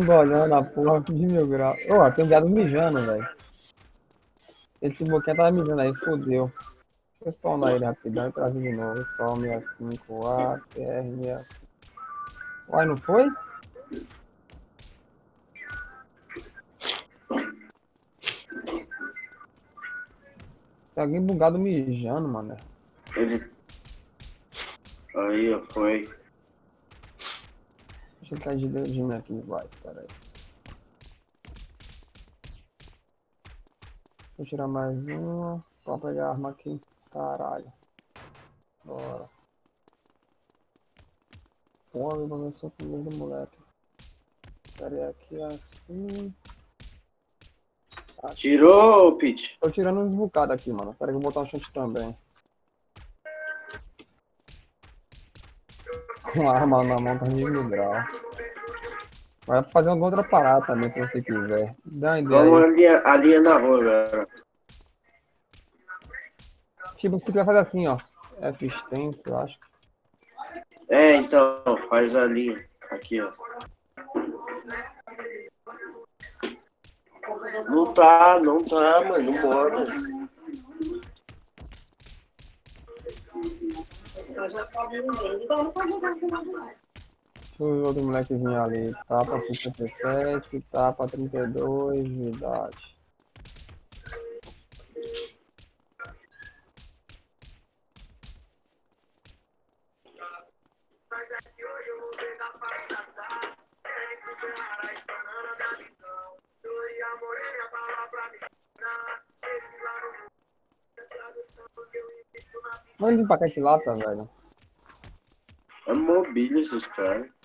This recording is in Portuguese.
olhando a porra de 1000 graus. Ó, tem um viado mijando, velho. Esse boquinha tava mijando aí, fodeu. Deixa eu spawnar ele rapidão e trazer de novo. Spawn 65A, TR65. Uai, não foi? Tem alguém bugado mijando, mano. Ele... Aí, ó, foi. Deixa eu cair de aqui, vai, peraí. Vou tirar mais uma. Pra pegar a arma aqui. Caralho. Bora. Porra, eu vou ver se eu comigo do moleque. Peraí aqui assim. Tirou, Pete. Tô tirando uns bocados aqui, mano. Peraí que eu vou botar um chute também. Com a arma na mão tá de 1000 graus. Vai fazer uma outra parada também, se você quiser. Dá uma ideia Vamos aí. ali na rua, galera. Tipo, você quer fazer assim, ó. F-Stance, eu acho. É, então, faz ali. Aqui, ó. Não tá, mano. Não bora. Deixa eu ver outro molequezinho ali. Tapa 67, tapa 32 de idade. Manda vir pra cá esse lata, velho. É mobília esses caras.